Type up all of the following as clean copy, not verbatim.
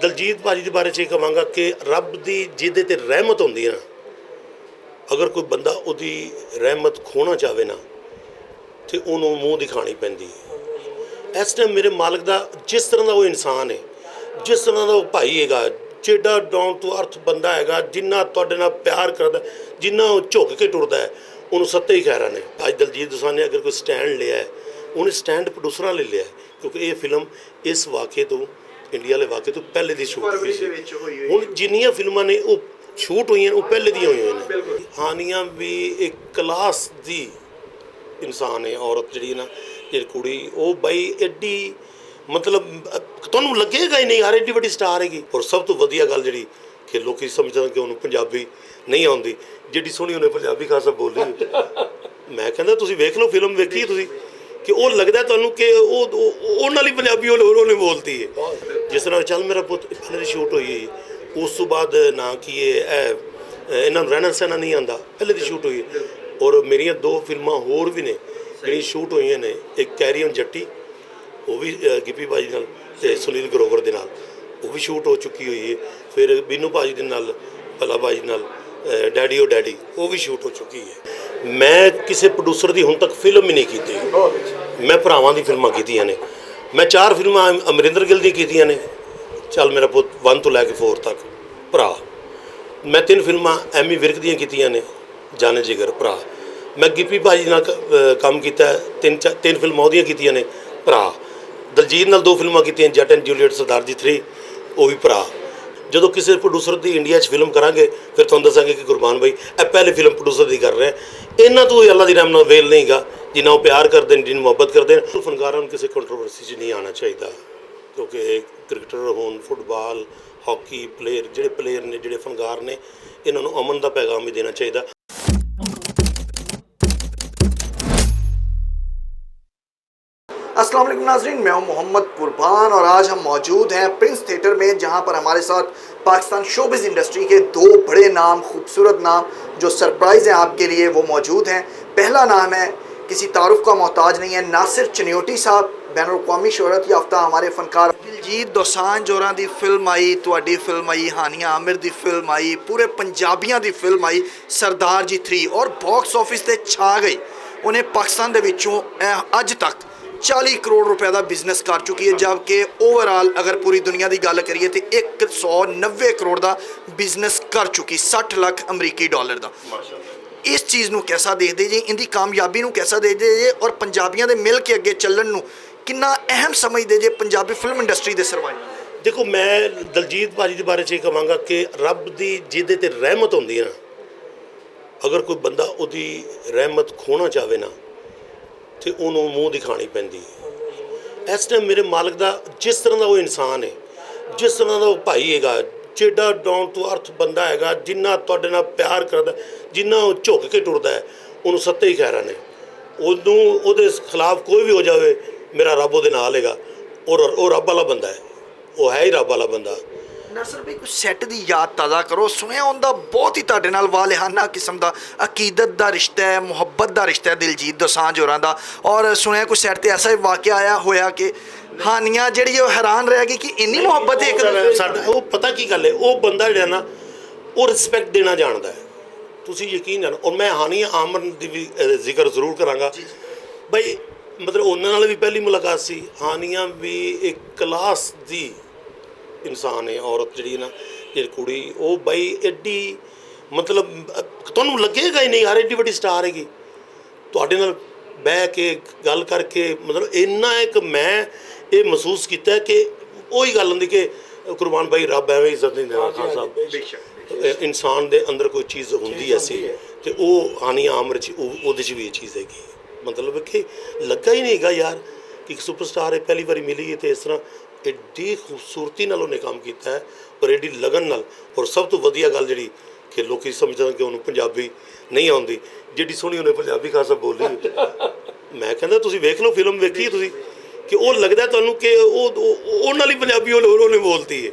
ਦਲਜੀਤ ਭਾਜੀ ਦੇ ਬਾਰੇ 'ਚ ਇਹ ਕਹਾਂਗਾ ਕਿ ਰੱਬ ਦੀ ਜਿਹਦੇ ਤੇ ਰਹਿਮਤ ਹੁੰਦੀ ਹੈ ਨਾ, ਅਗਰ ਕੋਈ ਬੰਦਾ ਉਹਦੀ ਰਹਿਮਤ ਖੋਣਾ ਚਾਹਵੇ ਨਾ ਤੇ ਉਹਨੂੰ ਮੂੰਹ ਦਿਖਾਣੀ ਪੈਂਦੀ ਹੈ। ਇਸ ਟਾਈਮ ਮੇਰੇ ਮਾਲਕ ਦਾ ਜਿਸ ਤਰ੍ਹਾਂ ਦਾ ਉਹ ਇਨਸਾਨ ਹੈ, ਜਿਸ ਤਰ੍ਹਾਂ ਦਾ ਉਹ ਭਾਈ ਹੈਗਾ, ਜਿਹੜਾ ਡਾਊਨ ਟੂ ਅਰਥ ਬੰਦਾ ਹੈਗਾ, ਜਿੰਨਾ ਤੁਹਾਡੇ ਨਾਲ ਪਿਆਰ ਕਰਦਾ, ਜਿੰਨਾ ਉਹ ਝੁੱਕ ਕੇ ਟੁਰਦਾ ਹੈ, ਉਹਨੂੰ ਸੱਤੇ ਹੀ ਖੈਰਾਂ ਨੇ। ਅੱਜ ਦਲਜੀਤ ਦੋਸਾਂਝ ਨੇ ਅਗਰ ਕੋਈ ਸਟੈਂਡ ਲਿਆ ਹੈ, ਉਹਨੇ ਸਟੈਂਡ ਪ੍ਰੋਡਿਊਸਰਾਂ ਲਈ ਲਿਆ, ਕਿਉਂਕਿ ਇਹ ਫਿਲਮ ਇਸ ਵਾक़ੇ ਤੋਂ, ਇੰਡੀਆ ਵਾਲੇ ਵਾक़ੇ ਤੋਂ ਪਹਿਲੇ ਦੀ ਸ਼ੂਟ ਹੋਈ ਸੀ। ਹੁਣ ਜਿੰਨੀਆਂ ਫਿਲਮਾਂ ਨੇ ਉਹ ਸ਼ੂਟ ਹੋਈਆਂ ਉਹ ਪਹਿਲੇ ਦੀਆਂ ਹੋਈਆਂ ਨੇ। ਹਾਨੀਆਂ ਵੀ ਇੱਕ ਕਲਾਸ ਦੀ ਇਨਸਾਨ ਹੈ, ਔਰਤ ਜਿਹੜੀ ਨਾ, ਜਿਹੜੀ ਕੁੜੀ, ਉਹ ਬਾਈ ਐਡੀ ਮਤਲਬ ਤੁਹਾਨੂੰ ਲੱਗੇਗਾ ਹੀ ਨਹੀਂ ਯਾਰ ਐਡੀ ਵੱਡੀ ਸਟਾਰ ਹੈਗੀ। ਔਰ ਸਭ ਤੋਂ ਵਧੀਆ ਗੱਲ ਜਿਹੜੀ ਕਿ ਲੋਕੀ ਸਮਝਦੇ ਕਿ ਉਹਨੂੰ ਪੰਜਾਬੀ ਨਹੀਂ ਆਉਂਦੀ, ਜਿਹੜੀ ਸੋਹਣੀ ਉਹਨੇ ਪੰਜਾਬੀ ਖਾਸਾ ਬੋਲੀ। ਮੈਂ ਕਹਿੰਦਾ ਤੁਸੀਂ ਵੇਖ ਲਓ, ਫਿਲਮ ਵੇਖੀ ਤੁਸੀਂ, ਕਿ ਉਹ ਲੱਗਦਾ ਤੁਹਾਨੂੰ ਕਿ ਉਹ ਨਾਲ ਹੀ ਪੰਜਾਬੀ ਉਹਨੇ ਬੋਲਤੀ ਹੈ। ਜਿਸ ਤਰ੍ਹਾਂ ਚੱਲ ਮੇਰਾ ਪੁੱਤ ਪਹਿਲੇ ਦੀ ਸ਼ੂਟ ਹੋਈ, ਉਸ ਤੋਂ ਬਾਅਦ ਨਾ ਕਿ ਇਹ ਇਹਨਾਂ ਨੂੰ ਰਹਿਣਾ ਸਹਿਣਾ ਨਹੀਂ ਆਉਂਦਾ, ਪਹਿਲੇ ਦੀ ਸ਼ੂਟ ਹੋਈ। ਔਰ ਮੇਰੀਆਂ 2 ਫਿਲਮਾਂ ਹੋਰ ਵੀ ਨੇ ਜਿਹੜੀਆਂ ਸ਼ੂਟ ਹੋਈਆਂ ਨੇ, ਇੱਕ ਕੈਰੀ ਔਨ ਜੱਟੀ, ਉਹ ਵੀ ਗਿੱਪੀ ਭਾਜੀ ਨਾਲ ਅਤੇ ਸੁਨੀਲ ਗਰੋਵਰ ਦੇ ਨਾਲ, ਉਹ ਵੀ ਸ਼ੂਟ ਹੋ ਚੁੱਕੀ ਹੋਈ ਹੈ। ਫਿਰ ਬੀਨੂ ਭਾਜੀ ਦੇ ਨਾਲ, ਭੱਲਾ ਭਾਜੀ ਨਾਲ ਡੈਡੀ ਓ ਡੈਡੀ, ਉਹ ਵੀ ਸ਼ੂਟ ਹੋ ਚੁੱਕੀ ਹੈ। ਮੈਂ ਕਿਸੇ ਪ੍ਰੋਡਿਊਸਰ ਦੀ ਹੁਣ ਤੱਕ ਫਿਲਮ ਹੀ ਨਹੀਂ ਕੀਤੀ। ਮੈਂ ਭਰਾਵਾਂ ਦੀ ਫਿਲਮਾਂ ਕੀਤੀਆਂ ਨੇ। ਮੈਂ 4 ਫਿਲਮਾਂ ਅਮਰਿੰਦਰ ਗਿੱਲ ਦੀਆਂ ਕੀਤੀਆਂ ਨੇ, ਚੱਲ ਮੇਰਾ ਪੁੱਤ 1 ਤੋਂ ਲੈ ਕੇ 4 ਤੱਕ ਭਰਾ। ਮੈਂ 3 ਫਿਲਮਾਂ ਐਮੀ ਵਿਰਕ ਦੀਆਂ ਕੀਤੀਆਂ ਨੇ, ਜਾਨੇ ਜਿਗਰ ਭਰਾ। ਮੈਂ ਗਿੱਪੀ ਭਾਜੀ ਨਾਲ ਕੰਮ ਕੀਤਾ, 3 ਫਿਲਮਾਂ ਉਹਦੀਆਂ ਕੀਤੀਆਂ ਨੇ, ਭਰਾ। ਦਲਜੀਤ ਨਾਲ 2 ਫਿਲਮਾਂ ਕੀਤੀਆਂ, ਜੱਟ ਐਂਡ ਜੂਲੀਅਟ, ਸਰਦਾਰ ਜੀ 3, ਉਹ ਵੀ ਭਰਾ। ਜਦੋਂ ਕਿਸੇ ਪ੍ਰੋਡਿਊਸਰ ਦੀ ਇੰਡੀਆ 'ਚ ਫਿਲਮ ਕਰਾਂਗੇ ਫਿਰ ਤੁਹਾਨੂੰ ਦੱਸਾਂਗੇ ਕਿ ਗੁਰਬਾਨ ਬਾਈ ਇਹ ਪਹਿਲੇ ਫਿਲਮ ਪ੍ਰੋਡਿਊਸਰ ਦੀ ਕਰ ਰਹੇ। ਇਹਨਾਂ ਤੋਂ ਅੱਲਾ ਦੀ ਰਹਿਮਤ ਨਾਲ ਵੇਲ ਨਹੀਂ ਗਾ, ਜਿੰਨਾ ਉਹ ਪਿਆਰ ਕਰਦੇ ਨੇ, ਜਿਹਨੂੰ ਮੁਹੱਬਤ ਕਰਦੇ ਨੇ। ਫਨਕਾਰਾਂ ਨੂੰ ਕਿਸੇ ਕੰਟਰੋਵਰਸੀ 'ਚ ਨਹੀਂ ਆਉਣਾ ਚਾਹੀਦਾ, ਕਿਉਂਕਿ ਕ੍ਰਿਕਟਰ ਹੋਣ, ਫੁੱਟਬਾਲ, ਹਾਕੀ ਪਲੇਅਰ, ਜਿਹੜੇ ਪਲੇਅਰ ਨੇ, ਜਿਹੜੇ ਫਨਕਾਰ ਨੇ, ਇਹਨਾਂ ਨੂੰ ਅਮਨ ਦਾ ਪੈगाम ਵੀ ਦੇਣਾ ਚਾਹੀਦਾ। अस्सलाम वालेकुम नाज़रीन, मैं हूं मोहम्मद कुर्बान और आज हम मौजूद हैं प्रिंस थिएटर में, जहां पर हमारे साथ पाकिस्तान शोबिज़ इंडस्ट्री के 2 बड़े नाम, खूबसूरत नाम जो सरप्राइज़ हैं आपके लिए, वो मौजूद हैं। पहला नाम है, किसी तारुफ का मोहताज नहीं है, नासिर चनियोटी साहब, बैनुल-अक़वामी शोहरत याफ्ता हमारे फनकार। दिलजीत दोसांझ होरां दी फिल्म आई, तुहाडी फिल्म आई, हानिया आमिर दी फिल्म आई, पूरे पंजाबियां दी फिल्म आई सरदार जी 3, और बॉक्स ऑफिस ते छा गई। उन्हें पाकिस्तान दे विचों अज तक 40 करोड़ रुपए का बिजनेस कर चुकी है, जबकि ओवरऑल अगर पूरी दुनिया की गल करिए तो 190 करोड़ का बिजनेस कर चुकी, 60 लाख अमरीकी डॉलर का। इस चीज़ को कैसा देखते जी, इनकी कामयाबी को कैसा देखते जी, और पंजाबियों के मिल के अगे चलण कितना अहम समझते जे पंजाबी फिल्म इंडस्ट्री के सर्वाइवल। देखो, मैं दलजीत भाजी के बारे 'ਚ ਇਹ ਕਹਾਂਗਾ ਕਿ ਰੱਬ ਦੀ ਜਿਹਦੇ ਤੇ ਰਹਿਮਤ ਹੁੰਦੀ ਹੈ ਨਾ, ਅਗਰ ਕੋਈ ਬੰਦਾ ਉਹਦੀ ਰਹਿਮਤ ਖੋਣਾ ਚਾਹਵੇ ਨਾ ਤੇ ਉਹਨੂੰ ਮੂੰਹ ਦਿਖਾਣੀ ਪੈਂਦੀ ਹੈ। ਇਸ ਟਾਈਮ ਮੇਰੇ ਮਾਲਕ ਦਾ ਜਿਸ ਤਰ੍ਹਾਂ ਦਾ ਉਹ ਇਨਸਾਨ ਹੈ, ਜਿਸ ਤਰ੍ਹਾਂ ਦਾ ਉਹ ਭਾਈ ਹੈਗਾ, ਜਿਹੜਾ ਡਾਊਨ ਟੂ ਅਰਥ ਬੰਦਾ ਹੈਗਾ, ਜਿੰਨਾ ਤੁਹਾਡੇ ਨਾਲ ਪਿਆਰ ਕਰਦਾ, ਜਿੰਨਾ ਉਹ ਝੁੱਕ ਕੇ ਟੁਰਦਾ ਹੈ, ਉਹਨੂੰ ਸੱਤੇ ਹੀ ਖੈਰਾਂ ਨੇ। ਉਹਨੂੰ ਉਹਦੇ ਖਿਲਾਫ ਕੋਈ ਵੀ ਹੋ ਜਾਵੇ, ਮੇਰਾ ਰੱਬ ਉਹਦੇ ਨਾਲ ਹੈਗਾ। ਔਰ ਉਹ ਰੱਬ ਵਾਲਾ ਬੰਦਾ ਹੈ, ਉਹ ਹੈ ਹੀ ਰੱਬ ਵਾਲਾ ਬੰਦਾ। नासिर भाई, कुछ सैट की याद ताज़ा करो। सुनिया उनका बहुत ही तुहाडे नाल वालिहाना किस्म का अकीदत का रिश्ता है, मुहब्बत का रिश्ता है दिलजीत दोसांझ होरां दा, और सुनिया कुछ सैट ते ऐसा वाक़या आया होया कि हानिया जिहड़ी वो हैरान रह गई कि इन्नी मुहब्बत है एक। वो पता की गल है, वो बंदा जिहड़ा ना वो रिस्पैक्ट देना जानता है, तुसीं यकीन जानो। और मैं हानिया आमर दी भी जिक्र जरूर करांगा बई, मतलब उन्हां नाल भी पहली मुलाकात सी। हानिया भी एक क्लास दी ਇਨਸਾਨ ਹੈ, ਔਰਤ ਜਿਹੜੀ ਨਾ, ਜਿਹੜੀ ਕੁੜੀ, ਉਹ ਬਾਈ ਐਡੀ ਮਤਲਬ ਤੁਹਾਨੂੰ ਲੱਗੇਗਾ ਹੀ ਨਹੀਂ ਯਾਰ ਐਡੀ ਵੱਡੀ ਸਟਾਰ ਹੈਗੀ। ਤੁਹਾਡੇ ਨਾਲ ਬਹਿ ਕੇ ਗੱਲ ਕਰਕੇ ਮਤਲਬ ਇੰਨਾ ਇੱਕ ਮੈਂ ਇਹ ਮਹਿਸੂਸ ਕੀਤਾ ਕਿ ਉਹੀ ਗੱਲ ਹੁੰਦੀ ਕਿ ਕੁਰਬਾਨ ਭਾਈ ਰੱਬ ਐਵੇਂ ਇੱਜ਼ਤ ਨਹੀਂ ਦੇਣਾ। ਖਾਨ ਸਾਹਿਬ, ਇਨਸਾਨ ਦੇ ਅੰਦਰ ਕੋਈ ਚੀਜ਼ ਹੁੰਦੀ ਐਸੀ, ਅਤੇ ਉਹ ਹਾਨੀਆ ਆਮਰ 'ਚ ਉਹਦੇ 'ਚ ਵੀ ਇਹ ਚੀਜ਼ ਹੈਗੀ। ਮਤਲਬ ਕਿ ਲੱਗਾ ਹੀ ਨਹੀਂ ਹੈਗਾ ਯਾਰ ਕਿ ਇੱਕ ਸੁਪਰਸਟਾਰ ਹੈ, ਪਹਿਲੀ ਵਾਰੀ ਮਿਲੀ ਹੈ, ਅਤੇ ਇਸ ਤਰ੍ਹਾਂ एड्डी खूबसूरती नाल उन्हें काम किया है, और एड्डी लगन नाल। और सब तो वधिया गल जी कि लोग समझते कि उन्होंने पंजाबी नहीं आती, जिहड़ी सोहनी उन्हें पंजाबी खासा बोली। मैं कहता तुसीं वेख लो, फिल्म वेखी तुसीं, कि वो लगता तुहानूं कि वो नाल ही पंजाबी उन्हें बोलती है,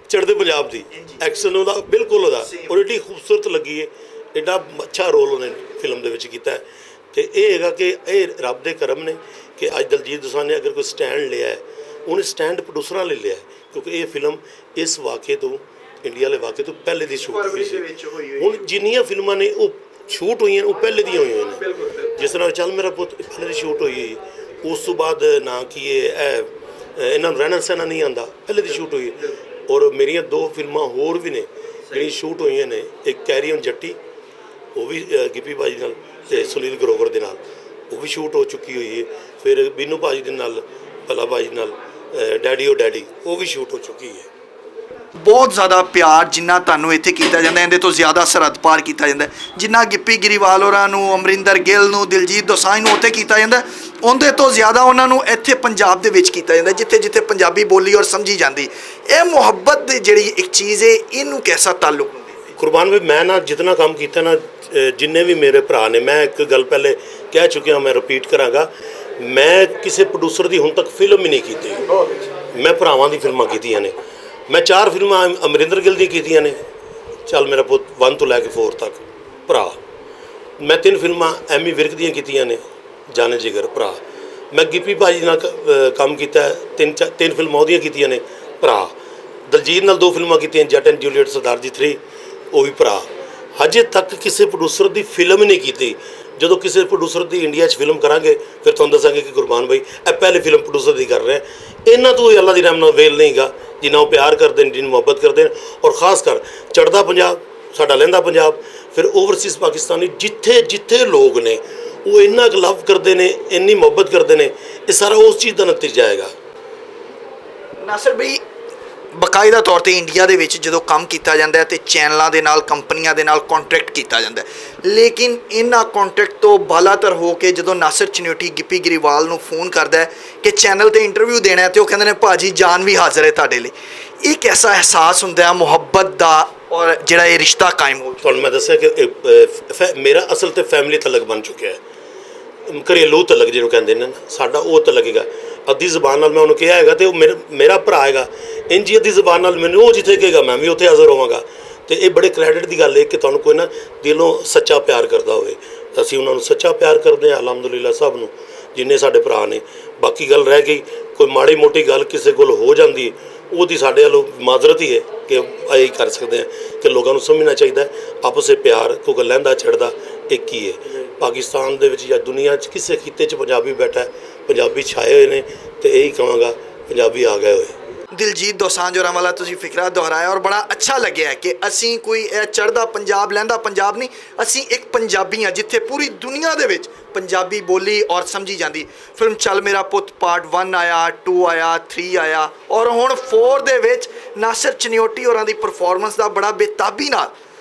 चढ़ते पंजाब की एक्शन उहदा बिल्कुल उहदा, और एड्डी खूबसूरत लगी है, एड्डा अच्छा रोल उन्हें फिल्म दे विच कीता है। तो ये हैगा कि ये रब दे करम ने कि अज दलजीत दोसांझ ने अगर कोई स्टैंड लिया है, उन्हें स्टैंड प्रोड्यूसर ले लिया, ਕਿਉਂਕਿ ਇਹ ਫਿਲਮ ਇਸ ਵਾक़ੇ ਤੋਂ ਇੰਡੀਆ ਵਾਲੇ ਵਾक़ੇ ਤੋਂ ਪਹਿਲੇ ਦੀ ਸ਼ੂਟ ਹੋਈ ਸੀ। ਹੋਈ ਹੋਈ ਹੁਣ ਜਿੰਨੀਆਂ ਫਿਲਮਾਂ ਨੇ ਉਹ ਸ਼ੂਟ ਹੋਈਆਂ ਉਹ ਪਹਿਲੇ ਦੀਆਂ ਹੋਈਆਂ ਨੇ। ਜਿਸ ਤਰ੍ਹਾਂ ਚੱਲ ਮੇਰਾ ਪੁੱਤ ਪਹਿਲੇ ਦੀ ਸ਼ੂਟ ਹੋਈ ਹੈ, ਉਸ ਤੋਂ ਬਾਅਦ ਨਾ ਕਿ ਇਹ ਇਹਨਾਂ ਨੂੰ ਰਹਿਣਾ ਸਹਿਣਾ ਨਹੀਂ ਆਉਂਦਾ, ਪਹਿਲੇ ਦੀ ਸ਼ੂਟ ਹੋਈ ਹੈ। ਔਰ ਮੇਰੀਆਂ 2 ਫਿਲਮਾਂ ਹੋਰ ਵੀ ਨੇ ਜਿਹੜੀਆਂ ਸ਼ੂਟ ਹੋਈਆਂ ਨੇ, ਇੱਕ ਕੈਰੀ ਔਨ ਜੱਟੀ ਉਹ ਵੀ ਗਿੱਪੀ ਭਾਜੀ ਨਾਲ ਤੇ ਸੁਨੀਲ ਗਰੋਵਰ ਦੇ ਨਾਲ ਉਹ ਵੀ ਸ਼ੂਟ ਹੋ ਚੁੱਕੀ ਹੋਈ ਹੈ। ਫਿਰ ਬੀਨੂ ਭਾਜੀ ਦੇ ਨਾਲ ਭੱਲਾ ਭਾਜੀ ਨਾਲ ਡੈਡੀ ਓ ਡੈਡੀ ਉਹ ਵੀ ਸ਼ੂਟ ਹੋ ਚੁੱਕੀ ਹੈ। ਬਹੁਤ ਜ਼ਿਆਦਾ ਪਿਆਰ ਜਿੰਨਾ ਤੁਹਾਨੂੰ ਇੱਥੇ ਕੀਤਾ ਜਾਂਦਾ ਇਹਦੇ ਤੋਂ ਜ਼ਿਆਦਾ ਸਰਹੱਦ ਪਾਰ ਕੀਤਾ ਜਾਂਦਾ। ਜਿੰਨਾ ਗਿੱਪੀ ਗਰੀਵਾਲ ਹੋਰਾਂ ਨੂੰ, ਅਮਰਿੰਦਰ ਗਿੱਲ ਨੂੰ, ਦਿਲਜੀਤ ਦੋਸਾਂਝ ਨੂੰ ਉੱਥੇ ਕੀਤਾ ਜਾਂਦਾ, ਉਹਦੇ ਤੋਂ ਜ਼ਿਆਦਾ ਉਹਨਾਂ ਨੂੰ ਇੱਥੇ ਪੰਜਾਬ ਦੇ ਵਿੱਚ ਕੀਤਾ ਜਾਂਦਾ, ਜਿੱਥੇ ਜਿੱਥੇ ਪੰਜਾਬੀ ਬੋਲੀ ਔਰ ਸਮਝੀ ਜਾਂਦੀ। ਇਹ ਮੁਹੱਬਤ ਦੀ ਜਿਹੜੀ ਇੱਕ ਚੀਜ਼ ਹੈ, ਇਹਨੂੰ ਕੈਸਾ ਤਾਲੁਕ ਹੁੰਦਾ? ਕੁਰਬਾਨ ਵੀ ਮੈਂ ਨਾ ਜਿਤਨਾ ਕੰਮ ਕੀਤਾ ਨਾ, ਜਿੰਨੇ ਵੀ ਮੇਰੇ ਭਰਾ ਨੇ, ਮੈਂ ਇੱਕ ਗੱਲ ਪਹਿਲੇ ਕਹਿ ਚੁੱਕਿਆ, ਮੈਂ ਰਿਪੀਟ ਕਰਾਂਗਾ, ਮੈਂ ਕਿਸੇ ਪ੍ਰੋਡਿਊਸਰ ਦੀ ਹੁਣ ਤੱਕ ਫਿਲਮ ਹੀ ਨਹੀਂ ਕੀਤੀ। ਮੈਂ ਭਰਾਵਾਂ ਦੀ ਫਿਲਮਾਂ ਕੀਤੀਆਂ ਨੇ। ਮੈਂ 4 ਫਿਲਮਾਂ ਅਮਰਿੰਦਰ ਗਿੱਲ ਦੀਆਂ ਕੀਤੀਆਂ ਨੇ, ਚੱਲ ਮੇਰਾ ਪੁੱਤ 1 ਤੋਂ ਲੈ ਕੇ 4 ਤੱਕ ਭਰਾ। ਮੈਂ 3 ਫਿਲਮਾਂ ਐਮੀ ਵਿਰਕ ਦੀਆਂ ਕੀਤੀਆਂ ਨੇ, ਜਾਨੇ ਜਿਗਰ ਭਰਾ। ਮੈਂ ਗਿੱਪੀ ਭਾਜੀ ਨਾਲ ਕੰਮ ਕੀਤਾ, 3 ਫਿਲਮਾਂ ਉਹਦੀਆਂ ਕੀਤੀਆਂ ਨੇ, ਭਰਾ। ਦਲਜੀਤ ਨਾਲ 2 ਫਿਲਮਾਂ ਕੀਤੀਆਂ, ਜੱਟ ਐਂਡ ਜੂਲੀਅਟ, ਸਰਦਾਰ ਜੀ 3, ਉਹ ਵੀ ਭਰਾ। ਹਜੇ ਤੱਕ ਕਿਸੇ ਪ੍ਰੋਡਿਊਸਰ ਦੀ ਫਿਲਮ ਨਹੀਂ ਕੀਤੀ। ਜਦੋਂ ਕਿਸੇ ਪ੍ਰੋਡਿਊਸਰ ਦੀ ਇੰਡੀਆ 'ਚ ਫਿਲਮ ਕਰਾਂਗੇ ਫਿਰ ਤੁਹਾਨੂੰ ਦੱਸਾਂਗੇ ਕਿ ਕੁਰਬਾਨ ਬਾਈ ਇਹ ਪਹਿਲੇ ਫਿਲਮ ਪ੍ਰੋਡਿਊਸਰ ਦੀ ਕਰ ਰਿਹਾ। ਇਹਨਾਂ ਤੋਂ ਅੱਲਾ ਦੀ ਰਹਿਮਤ ਨਾਲ ਵੇਲ ਨਹੀਂਗਾ, ਜਿੰਨਾ ਉਹ ਪਿਆਰ ਕਰਦੇ ਨੇ, ਜਿੰਨੀ ਮੁਹੱਬਤ ਕਰਦੇ ਨੇ। ਔਰ ਖਾਸ ਕਰ ਚੜ੍ਹਦਾ ਪੰਜਾਬ, ਸਾਡਾ ਲਹਿੰਦਾ ਪੰਜਾਬ, ਫਿਰ ਓਵਰਸੀਜ਼ ਪਾਕਿਸਤਾਨੀ ਜਿੱਥੇ ਜਿੱਥੇ ਲੋਕ ਨੇ ਉਹ ਇੰਨਾ ਕੁ ਲਵ ਕਰਦੇ ਨੇ, ਇੰਨੀ ਮੁਹੱਬਤ ਕਰਦੇ ਨੇ, ਇਹ ਸਾਰਾ ਉਸ ਚੀਜ਼ ਦਾ ਨਤੀਜਾ ਹੈਗਾ। ਨਾਸਰ ਬਈ, ਬਕਾਇਦਾ ਤੌਰ ਤੇ ਇੰਡੀਆ ਦੇ ਵਿੱਚ ਜਦੋਂ ਕੰਮ ਕੀਤਾ ਜਾਂਦਾ ਹੈ ਤੇ ਚੈਨਲਾਂ ਦੇ ਨਾਲ, ਕੰਪਨੀਆਂ ਦੇ ਨਾਲ ਕੰਟਰੈਕਟ ਕੀਤਾ ਜਾਂਦਾ ਹੈ, ਲੇਕਿਨ ਇਹਨਾਂ ਕੰਟਰੈਕਟ ਤੋਂ ਬਾਲਾਤਰ ਹੋ ਕੇ ਜਦੋਂ ਨਾਸਰ ਚਨਿਓਟੀ ਗਿੱਪੀ ਗਰੀਵਾਲ ਨੂੰ ਫੋਨ ਕਰਦਾ ਹੈ ਕਿ ਚੈਨਲ ਤੇ ਇੰਟਰਵਿਊ ਦੇਣਾ ਹੈ, ਤੇ ਉਹ ਕਹਿੰਦੇ ਨੇ ਭਾਜੀ ਜਾਨ ਵੀ ਹਾਜ਼ਰ ਹੈ ਤੁਹਾਡੇ ਲਈ। ਇੱਕ ਐਸਾ ਅਹਿਸਾਸ ਹੁੰਦਾ ਹੈ ਮੁਹੱਬਤ ਦਾ, ਔਰ ਜਿਹੜਾ ਇਹ ਰਿਸ਼ਤਾ ਕਾਇਮ ਹੋ। ਤੁਹਾਨੂੰ ਮੈਂ ਦੱਸਿਆ ਕਿ ਮੇਰਾ ਅਸਲ ਤੇ ਫੈਮਿਲੀ ਤਲਕ ਬਣ ਚੁੱਕਿਆ ਹੈ, ਘਰੇਲੂ ਤਲਕ ਜਿਹਨੂੰ ਕਹਿੰਦੇ ਨੇ, ਸਾਡਾ ਉਹ ਤਲਕ ਹੈਗਾ। ਅੱਧੀ ਜ਼ਬਾਨ ਨਾਲ ਮੈਂ ਉਹਨੂੰ ਕਿਹਾ ਹੈਗਾ, ਤੇ ਉਹ ਮੇਰਾ ਭਰਾ ਹੈਗਾ। ਇੰਜੀ ਅੱਧੀ ਜ਼ਬਾਨ ਨਾਲ ਮੈਨੂੰ ਉਹ ਜਿੱਥੇ ਕਹੇਗਾ ਮੈਂ ਵੀ ਉੱਥੇ ਹਾਜ਼ਰ ਹੋਵਾਂਗਾ। ਤੇ ਇਹ ਬੜੇ ਕ੍ਰੈਡਿਟ ਦੀ ਗੱਲ ਹੈ ਕਿ ਤੁਹਾਨੂੰ ਕੋਈ ਨਾ ਦਿਲੋਂ ਸੱਚਾ ਪਿਆਰ ਕਰਦਾ ਹੋਵੇ। ਅਸੀਂ ਉਹਨਾਂ ਨੂੰ ਸੱਚਾ ਪਿਆਰ ਕਰਦੇ ਹਾਂ, ਅਲਹਮਦੁਲਿਲਾ, ਸਭ ਨੂੰ, ਜਿੰਨੇ ਸਾਡੇ ਭਰਾ ਨੇ। ਬਾਕੀ ਗੱਲ ਰਹਿ ਗਈ ਕੋਈ ਮਾੜੀ ਮੋਟੀ ਗੱਲ ਕਿਸੇ ਕੋਲ ਹੋ ਜਾਂਦੀ, ਉਹਦੀ ਸਾਡੇ ਵੱਲੋਂ ਮਾਜ਼ਰਤ ਹੀ ਹੈ ਕਿ ਇਹ ਕਰ ਸਕਦੇ ਹਾਂ ਕਿ ਲੋਕਾਂ ਨੂੰ ਸਮਝਣਾ ਚਾਹੀਦਾ ਆਪਸ ਵਿੱਚ ਪਿਆਰ, ਕਿਉਂਕਿ ਲਹਿੰਦਾ ਚੜ੍ਹਦਾ ਇੱਕ ਹੀ ਹੈ। ਪਾਕਿਸਤਾਨ ਦੇ ਵਿੱਚ ਜਾਂ ਦੁਨੀਆ 'ਚ ਕਿਸੇ ਖਿੱਤੇ 'ਚ ਪੰਜਾਬੀ ਬੈਠਾ, ਪੰਜਾਬੀ ਛਾਏ ਹੋਏ ਨੇ, ਤੇ ਇਹੀ ਕਹਾਂਗਾ ਪੰਜਾਬੀ ਆ ਗਏ ਹੋਏ। ਦਿਲਜੀਤ ਦੋਸਾਂਝ ਹੋਰਾਂ ਵਾਲਾ ਤੁਸੀਂ ਫਿਕਰਾ ਦੁਹਰਾਇਆ ਔਰ ਬੜਾ ਅੱਛਾ ਲੱਗਿਆ ਕਿ ਅਸੀਂ ਕੋਈ ਇਹ ਚੜ੍ਹਦਾ ਪੰਜਾਬ, ਲਹਿੰਦਾ ਪੰਜਾਬ ਨਹੀਂ, ਅਸੀਂ ਇੱਕ ਪੰਜਾਬੀ ਹਾਂ ਜਿੱਥੇ ਪੂਰੀ ਦੁਨੀਆ ਦੇ ਵਿੱਚ ਪੰਜਾਬੀ ਬੋਲੀ ਔਰ ਸਮਝੀ ਜਾਂਦੀ। ਫਿਲਮ ਚੱਲ ਮੇਰਾ ਪੁੱਤ ਪਾਰਟ 1 ਆਇਆ, 2 ਆਇਆ, 3 ਆਇਆ, ਔਰ ਹੁਣ 4 ਦੇ ਵਿੱਚ ਨਾਸਰ ਚਨਿਓਟੀ ਹੋਰਾਂ ਦੀ ਪਰਫਾਰਮੈਂਸ ਦਾ ਬੜਾ ਬੇਤਾਬੀ ਨਾਲ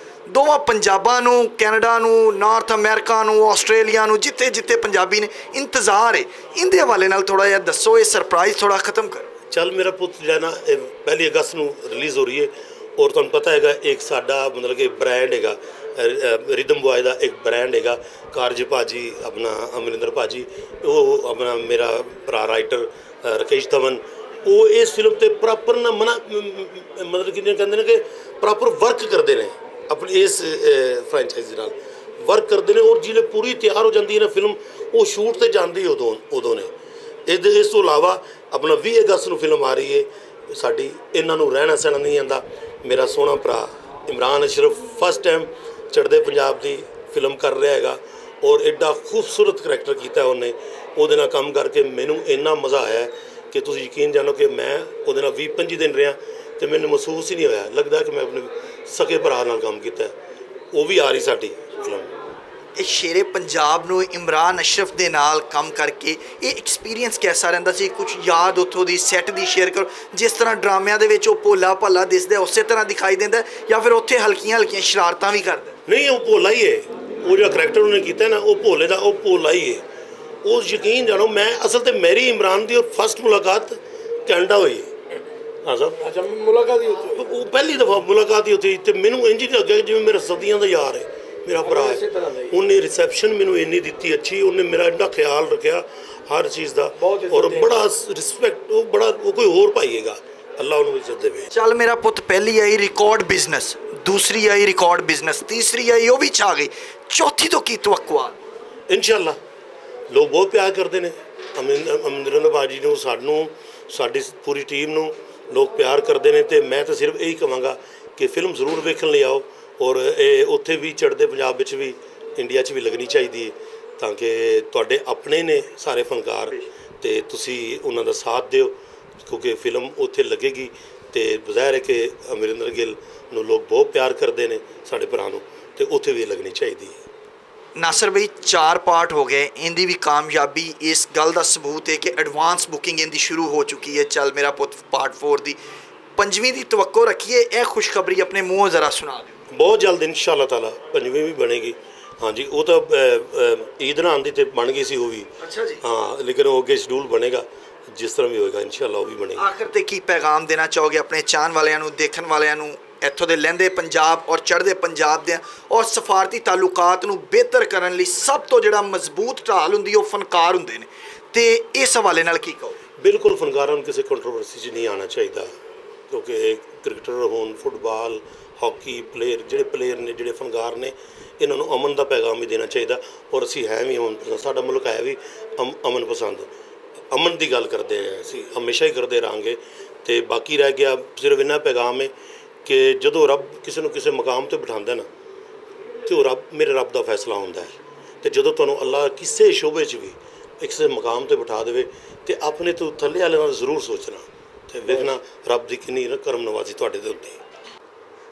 ਦੋਵਾਂ ਪੰਜਾਬਾਂ ਨੂੰ, ਕੈਨੇਡਾ ਨੂੰ, ਨਾਰਥ ਅਮਰੀਕਾ ਨੂੰ, ਆਸਟ੍ਰੇਲੀਆ ਨੂੰ, ਜਿੱਥੇ ਜਿੱਥੇ ਪੰਜਾਬੀ ਨੇ ਇੰਤਜ਼ਾਰ ਹੈ। ਇਹਦੇ ਹਵਾਲੇ ਨਾਲ ਥੋੜਾ ਜਿਹਾ ਦੱਸੋ, ਇਹ ਸਰਪ੍ਰਾਈਜ਼ ਥੋੜਾ ਖਤਮ ਕਰੋ। ਚੱਲ ਮੇਰਾ ਪੁੱਤ ਜਿਹੜਾ ਨਾ, ਇਹ 1 ਅਗਸਤ ਨੂੰ ਰਿਲੀਜ਼ ਹੋ ਰਹੀ ਹੈ। ਔਰ ਤੁਹਾਨੂੰ ਪਤਾ ਹੈਗਾ ਇੱਕ ਸਾਡਾ ਮਤਲਬ ਕਿ ਬ੍ਰਾਂਡ ਹੈਗਾ, ਰਿਦਮ ਬॉय ਦਾ ਇੱਕ ਬ੍ਰਾਂਡ ਹੈਗਾ, ਕਾਰਜ ਭਾਜੀ, ਆਪਣਾ ਅਮਰਿੰਦਰ ਭਾਜੀ, ਉਹ ਆਪਣਾ ਮੇਰਾ ਭਰਾ ਰਾਈਟਰ ਰਕੇਸ਼ ਧਵਨ, ਉਹ ਇਸ ਫਿਲਮ ਤੇ ਪ੍ਰੋਪਰ ਨਾ ਮਤਲਬ ਕਿ ਕਹਿੰਦੇ ਨੇ ਕਿ ਪ੍ਰੋਪਰ ਵਰਕ ਕਰਦੇ ਨੇ, ਆਪਣੀ ਇਸ ਫਰੈਂਚਾਈਜ਼ੀ ਨਾਲ ਵਰਕ ਕਰਦੇ ਨੇ। ਔਰ ਜਿਹੜੇ ਪੂਰੀ ਤਿਆਰ ਹੋ ਜਾਂਦੀ ਹੈ ਨਾ ਫਿਲਮ, ਉਹ ਸ਼ੂਟ ਤੇ ਜਾਂਦੀ ਉਦੋਂ ਨੇ। ਇਸ ਤੋਂ ਇਲਾਵਾ ਆਪਣਾ 20 ਅਗਸਤ ਨੂੰ ਫਿਲਮ ਆ ਰਹੀ ਹੈ ਸਾਡੀ, ਇਹਨਾਂ ਨੂੰ ਰਹਿਣਾ ਸਹਿਣਾ ਨਹੀਂ ਆਉਂਦਾ। ਮੇਰਾ ਸੋਹਣਾ ਭਰਾ ਇਮਰਾਨ ਅਸ਼ਰਫ ਫਸਟ ਟਾਈਮ ਚੜ੍ਹਦੇ ਪੰਜਾਬ ਦੀ ਫਿਲਮ ਕਰ ਰਿਹਾ ਹੈਗਾ, ਔਰ ਐਡਾ ਖੂਬਸੂਰਤ ਕਰੈਕਟਰ ਕੀਤਾ ਉਹਨੇ। ਉਹਦੇ ਨਾਲ ਕੰਮ ਕਰਕੇ ਮੈਨੂੰ ਇੰਨਾ ਮਜ਼ਾ ਆਇਆ ਕਿ ਤੁਸੀਂ ਯਕੀਨ ਜਾਣੋ ਕਿ ਮੈਂ ਉਹਦੇ ਨਾਲ 20-25 ਦਿਨ ਰਿਹਾ ਤੇ ਮੈਨੂੰ ਮਹਿਸੂਸ ਹੀ ਨਹੀਂ ਹੋਇਆ, ਲੱਗਦਾ ਕਿ ਮੈਂ ਆਪਣੇ ਸਕੇ ਭਰਾ ਨਾਲ ਕੰਮ ਕੀਤਾ। ਉਹ ਵੀ ਆ ਰਹੀ ਸਾਡੀ ਫਿਲਮ। ਇਹ ਸ਼ੇਰੇ ਪੰਜਾਬ ਨੂੰ ਇਮਰਾਨ ਅਸ਼ਰਫ ਦੇ ਨਾਲ ਕੰਮ ਕਰਕੇ ਇਹ ਐਕਸਪੀਰੀਅੰਸ ਕੈਸਾ ਰਹਿੰਦਾ ਸੀ? ਕੁਝ ਯਾਦ ਉੱਥੋਂ ਦੀ ਸੈੱਟ ਦੀ ਸ਼ੇਅਰ ਕਰੋ। ਜਿਸ ਤਰ੍ਹਾਂ ਡਰਾਮਿਆਂ ਦੇ ਵਿੱਚ ਉਹ ਭੋਲਾ ਭਾਲਾ ਦਿਸਦਾ, ਉਸੇ ਤਰ੍ਹਾਂ ਦਿਖਾਈ ਦਿੰਦਾ, ਜਾਂ ਫਿਰ ਉੱਥੇ ਹਲਕੀਆਂ ਹਲਕੀਆਂ ਸ਼ਰਾਰਤਾਂ ਵੀ ਕਰਦਾ? ਨਹੀਂ, ਉਹ ਭੋਲਾ ਹੀ ਹੈ। ਉਹ ਜਿਹੜਾ ਕਰੈਕਟਰ ਉਹਨੇ ਕੀਤਾ ਨਾ, ਉਹ ਭੋਲੇ ਦਾ, ਉਹ ਭੋਲਾ ਹੀ ਹੈ। ਉਹ ਯਕੀਨ ਜਾਣੋ, ਮੈਂ ਅਸਲ ਤੇ ਮੇਰੀ ਇਮਰਾਨ ਦੀ ਔਰ ਫਸਟ ਮੁਲਾਕਾਤ ਕੈਨੇਡਾ ਹੋਈ। ਹਾਂ ਸਾਹਿਬ, ਅੱਛਾ, ਮੁਲਾਕਾਤ ਹੀ ਉੱਥੇ? ਉਹ ਪਹਿਲੀ ਦਫਾ ਮੁਲਾਕਾਤ ਹੀ ਉੱਥੇ, ਤੇ ਮੈਨੂੰ ਇੰਝ ਹੀ ਲੱਗਿਆ ਜਿਵੇਂ ਮੇਰਾ ਸਦੀਆਂ ਦਾ ਯਾਰ ਹੈ, ਮੇਰਾ ਭਰਾ ਹੈ। ਉਹਨੇ ਰਿਸੈਪਸ਼ਨ ਮੈਨੂੰ ਇੰਨੀ ਦਿੱਤੀ ਅੱਛੀ, ਉਹਨੇ ਮੇਰਾ ਇੰਨਾ ਖਿਆਲ ਰੱਖਿਆ ਹਰ ਚੀਜ਼ ਦਾ, ਔਰ ਬੜਾ ਰਿਸਪੈਕਟ, ਉਹ ਕੋਈ ਹੋਰ ਪਾਈਏਗਾ, ਅੱਲਾ ਉਹਨੂੰ ਇੱਜ਼ਤ ਦੇਵੇ। ਚੱਲ ਮੇਰਾ ਪੁੱਤ ਪਹਿਲੀ ਆਈ ਰਿਕਾਰਡ ਬਿਜ਼ਨਸ, ਦੂਸਰੀ ਆਈ ਰਿਕਾਰਡ ਬਿਜ਼ਨਸ, ਤੀਸਰੀ ਆਈ ਉਹ ਵੀ ਛਾ ਗਈ, ਚੌਥੀ ਤੋਂ ਕੀ ਤਵੱਕੁਆ? ਇਨਸ਼ਾਅੱਲਾ ਲੋਕ ਬਹੁਤ ਪਿਆਰ ਕਰਦੇ ਨੇ ਅਮਰਿੰਦਰ ਭਾਜੀ ਨੂੰ, ਸਾਨੂੰ, ਸਾਡੀ ਪੂਰੀ ਟੀਮ ਨੂੰ, ਲੋਕ ਪਿਆਰ ਕਰਦੇ ਨੇ। ਤੇ ਮੈਂ ਤਾਂ ਸਿਰਫ ਇਹੀ ਕਹਾਂਗਾ ਕਿ ਫਿਲਮ ਜ਼ਰੂਰ ਵੇਖਣ ਲਈ ਆਓ, ਔਰ ਇਹ ਉੱਥੇ ਵੀ ਚੜ੍ਹਦੇ ਪੰਜਾਬ ਵਿੱਚ ਵੀ, ਇੰਡੀਆ 'ਚ ਵੀ ਲੱਗਣੀ ਚਾਹੀਦੀ ਹੈ, ਤਾਂ ਕਿ ਤੁਹਾਡੇ ਆਪਣੇ ਨੇ ਸਾਰੇ ਫਨਕਾਰ ਤੇ ਤੁਸੀਂ ਉਹਨਾਂ ਦਾ ਸਾਥ ਦਿਓ, ਕਿਉਂਕਿ ਫਿਲਮ ਉੱਥੇ ਲੱਗੇਗੀ। ਤੇ ਜ਼ਾਹਿਰ ਹੈ ਕਿ ਅਮਰਿੰਦਰ ਗਿੱਲ ਨੂੰ ਲੋਕ ਬਹੁਤ ਪਿਆਰ ਕਰਦੇ ਨੇ, ਸਾਡੇ ਭਰਾ ਨੂੰ, ਤੇ ਉੱਥੇ ਵੀ ਲੱਗਣੀ ਚਾਹੀਦੀ ਹੈ। नासिर भाई 4 पार्ट हो गए, इनकी भी कामयाबी इस गल का सबूत है कि एडवांस बुकिंग इनकी शुरू हो चुकी है। चल मेरा पुत पार्ट 4 की 5वीं की तवक्को रखिए, यह खुशखबरी अपने मूँहों ज़रा सुना दो। बहुत जल्द इंशाअल्लाह ताला 5वीं भी बनेगी। हाँ जी, वो तो ईद नाल दी ते बन गई सी वो भी। अच्छा जी। हाँ, लेकिन वो अगे शेड्यूल बनेगा, जिस तरह भी होएगा इंशाअल्लाह वो भी बनेगी। आखिर ते की पैगाम देना चाहोगे अपने चाहन वालियां नूं, देखण वालियां नूं, ਇੱਥੋਂ ਦੇ ਲਹਿੰਦੇ ਪੰਜਾਬ ਔਰ ਚੜ੍ਹਦੇ ਪੰਜਾਬ ਦੇ ਔਰ ਸਫਾਰਤੀ ਤਾਲੁਕਾਤ ਨੂੰ ਬਿਹਤਰ ਕਰਨ ਲਈ ਸਭ ਤੋਂ ਜਿਹੜਾ ਮਜ਼ਬੂਤ ਢਾਲ ਹੁੰਦੀ ਉਹ ਫਨਕਾਰ ਹੁੰਦੇ ਨੇ, ਤੇ ਇਸ ਹਵਾਲੇ ਨਾਲ ਕੀ ਕਹੋ? ਬਿਲਕੁਲ ਫਨਕਾਰਾਂ ਨੂੰ ਕਿਸੇ ਕੰਟਰੋਵਰਸੀ 'ਚ ਨਹੀਂ ਆਉਣਾ ਚਾਹੀਦਾ, ਕਿਉਂਕਿ ਕ੍ਰਿਕਟਰ ਹੋਣ, ਫੁੱਟਬਾਲ, ਹਾਕੀ ਪਲੇਅਰ, ਜਿਹੜੇ ਪਲੇਅਰ ਨੇ, ਜਿਹੜੇ ਫਨਕਾਰ ਨੇ, ਇਹਨਾਂ ਨੂੰ ਅਮਨ ਦਾ ਪੈਗਾਮ ਵੀ ਦੇਣਾ ਚਾਹੀਦਾ। ਔਰ ਅਸੀਂ ਹੈ ਵੀ ਅਮਨ ਪਸੰਦ, ਸਾਡਾ ਮੁਲਕ ਹੈ ਵੀ ਅਮਨ ਪਸੰਦ, ਅਮਨ ਦੀ ਗੱਲ ਕਰਦੇ ਹਾਂ ਅਸੀਂ, ਹਮੇਸ਼ਾ ਹੀ ਕਰਦੇ ਰਹਾਂਗੇ। ਤੇ ਬਾਕੀ ਰਹਿ ਗਿਆ ਸਿਰਫ ਇੰਨਾ ਪੈਗਾਮ ਹੈ ਕਿ ਜਦੋਂ ਰੱਬ ਕਿਸੇ ਨੂੰ ਕਿਸੇ ਮਕਾਮ 'ਤੇ ਬਿਠਾਉਂਦਾ ਨਾ, ਤੇ ਉਹ ਮੇਰੇ ਰੱਬ ਦਾ ਫੈਸਲਾ ਹੁੰਦਾ ਹੈ। ਤੇ ਜਦੋਂ ਤੁਹਾਨੂੰ ਅੱਲਾ ਕਿਸੇ ਸ਼ੋਬੇ 'ਚ ਵੀ ਕਿਸੇ ਮਕਾਮ 'ਤੇ ਬਿਠਾ ਦੇਵੇ, ਤੇ ਆਪਣੇ ਤੋਂ ਥੱਲੇ ਵਾਲੇ ਨਾਲ ਜ਼ਰੂਰ ਸੋਚਣਾ ਤੇ ਵੇਖਣਾ ਰੱਬ ਦੀ ਕਿੰਨੀ ਕਰਮ ਨਵਾਜ਼ੀ ਤੁਹਾਡੇ ਦੇ ਉੱਤੇ।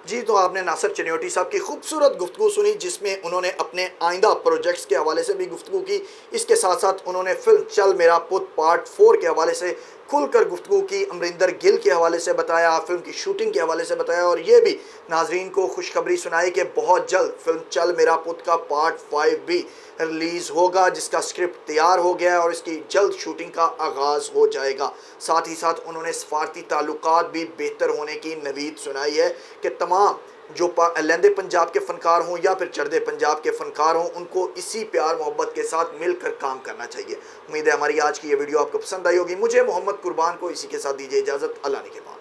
जी, तो आपने नासिर चनियोटी साहब की खूबसूरत गुफ्तगू सुनी, जिसमें उन्होंने अपने आइंदा प्रोजेक्ट्स के हवाले से भी गुफ्तगू की। इसके साथ साथ उन्होंने फिल्म चल मेरा पुत पार्ट 4 के हवाले से खुलकर गुफ्तगू की, अमरिंदर गिल के हवाले से बताया, फिल्म की शूटिंग के हवाले से बताया, और ये भी नाजरीन को खुशखबरी सुनाई कि बहुत जल्द फिल्म चल मेरा पुत का पार्ट 5 भी रिलीज़ होगा, जिसका स्क्रिप्ट तैयार हो गया है और इसकी जल्द शूटिंग का आगाज़ हो जाएगा। साथ ही साथ उन्होंने सफारती ताल्लुकात भी बेहतर होने की नवीद सुनाई है कि तमाम जो लहंदे पंजाब के फ़नकार हों या फिर चढ़दे पंजाब के फ़नकार हों, उनको इसी प्यार मोहब्बत के साथ मिलकर काम करना चाहिए। उम्मीद है हमारी आज की ये वीडियो आपको पसंद आई होगी। मुझे मोहम्मद कुर्बान को इसी के साथ दीजिए इजाज़त। अल्लाह ने के बाद।